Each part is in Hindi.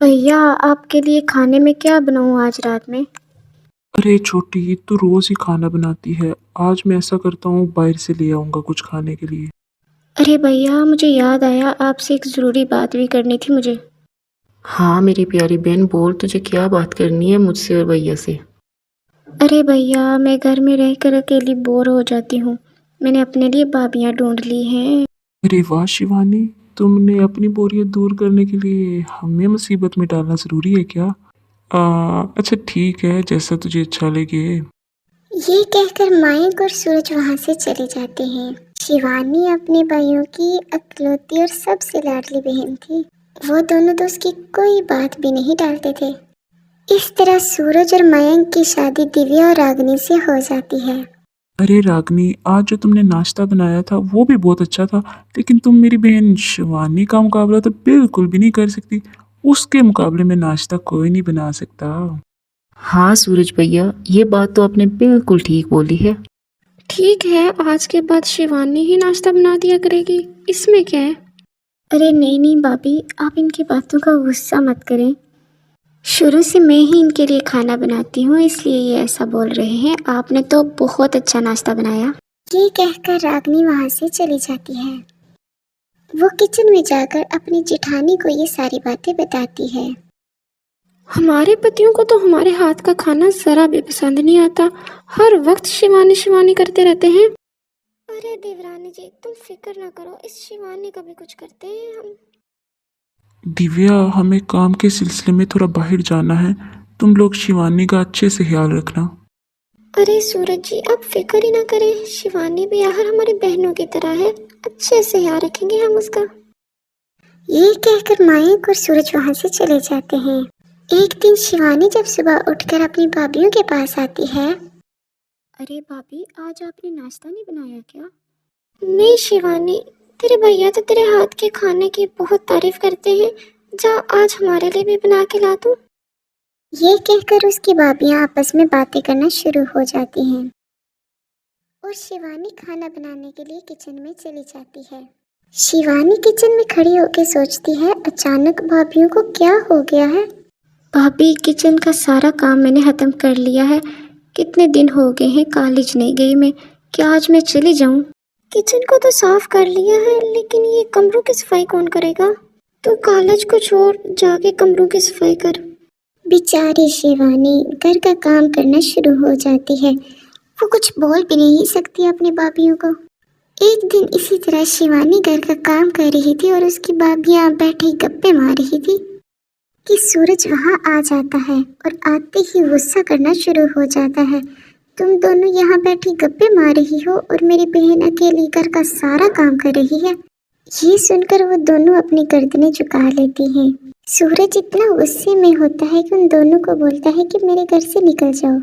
भैया, आपके लिए खाने में क्या बनाऊँ आज रात में? अरे छोटी, तू रोज ही खाना बनाती है। आज मैं ऐसा करता हूँ, बाहर से ले आऊंगा कुछ खाने के लिए। अरे भैया, मुझे याद आया आपसे एक ज़रूरी बात भी करनी थी मुझे। हाँ मेरी प्यारी बहन, बोल तुझे क्या बात करनी है मुझसे और भैया से। अरे भैया, मैं घर में रहकर अकेली बोर हो जाती हूँ। मैंने अपने लिए भाभियाँ ढूंढ ली हैं। अरे वाह शिवानी, तुमने अपनी बोरियत दूर करने के लिए हमें मुसीबत में डालना जरूरी है क्या? अच्छा ठीक है, जैसा तुझे अच्छा लगे। ये कहकर मायक और सूरज वहाँ से चले जाते हैं। शिवानी अपने भाइयों की अकलौती और सबसे लाडली बहन थी। वो दोनों तो उसकी कोई बात भी नहीं डालते थे। इस तरह सूरज और मयंक की शादी दिव्या और रागिनी से हो जाती है। अरे रागनी, आज जो तुमने नाश्ता बनाया था वो भी बहुत अच्छा था, लेकिन तुम मेरी बहन शिवानी का मुकाबला तो बिल्कुल भी नहीं कर सकती। उसके मुकाबले में नाश्ता कोई नहीं बना सकता। हाँ सूरज भैया, ये बात तो आपने बिल्कुल ठीक बोली है। ठीक है, आज के बाद शिवानी ही नाश्ता बना दिया करेगी, इसमें क्या है। अरे नहीं नहीं भाभी, आप इनकी बातों का गुस्सा मत करें। शुरू से मैं ही इनके लिए खाना बनाती हूँ, इसलिए ये ऐसा बोल रहे हैं। आपने तो बहुत अच्छा नाश्ता बनाया। ये कहकर रागनी वहाँ से चली जाती है। वो किचन में जाकर अपनी जेठानी को ये सारी बातें बताती है। हमारे पतियों को तो हमारे हाथ का खाना जरा भी पसंद नहीं आता। हर वक्त शिवानी शिवानी करते रहते हैं। अरे देवरानी जी, तुम फिक्र ना करो, इस शिवानी का भी कुछ करते हैं हम। दिव्या, हमें काम के सिलसिले में थोड़ा बाहर जाना है। तुम लोग शिवानी का अच्छे से ख्याल रखना। अरे सूरज जी, आप फिक्र ही ना करें, शिवानी भी आखिर हमारी बहनों की तरह है, अच्छे से ख्याल रखेंगे हम उसका। ये कहकर मायक और सूरज वहाँ से चले जाते हैं। एक दिन शिवानी जब सुबह उठकर अपनी भाभीयों के पास आती है। अरे भाभी, आज आपने नाश्ता नहीं बनाया क्या? नहीं शिवानी, तेरे भैया तो तेरे हाथ के खाने की बहुत तारीफ करते हैं। जा, आज हमारे लिए भी बना के ला दूं। ये कहकर उसकी भाभियां आपस में बातें करना शुरू हो जाती हैं और शिवानी खाना बनाने के लिए किचन में चली जाती है। शिवानी किचन में खड़ी होकर सोचती है, अचानक भाभियों को क्या हो गया है। भाभी, किचन का सारा काम मैंने खत्म कर लिया है। कितने दिन हो गए हैं कॉलेज नहीं गई मैं, क्या आज मैं चली जाऊं? किचन को तो साफ कर लिया है, लेकिन ये कमरों की सफाई कौन करेगा? तो कॉलेज को छोड़, जाके कमरों की सफाई कर। बेचारी शिवानी घर का काम करना शुरू हो जाती है। वो कुछ बोल भी नहीं सकती अपनी भाभियों को। एक दिन इसी तरह शिवानी घर का काम कर रही थी और उसकी भाभियां बैठी गप्पे मार रही थी कि सूरज वहां आ जाता है और आते ही गुस्सा करना शुरू हो जाता है। तुम दोनों यहाँ बैठी गप्पे मार रही हो और मेरी बहन अकेली घर का सारा काम कर रही है। ये सुनकर वो दोनों अपनी गर्दनें झुका लेती हैं। सूरज इतना गुस्से में होता है कि उन दोनों को बोलता है कि मेरे घर से निकल जाओ।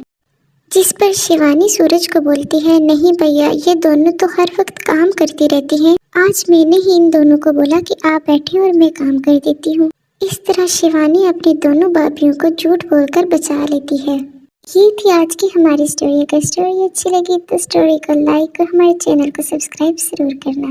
जिस पर शिवानी सूरज को बोलती है, नहीं भैया, ये दोनों तो हर वक्त काम करती रहती हैं। आज मैंने ही इन दोनों को बोला कि आप बैठे और मैं काम कर देती हूँ। इस तरह शिवानी अपनी दोनों भाभियों को झूठ बोलकर बचा लेती है। ये थी आज की हमारी स्टोरी। अगर स्टोरी अच्छी लगी तो स्टोरी को लाइक और हमारे चैनल को सब्सक्राइब जरूर करना।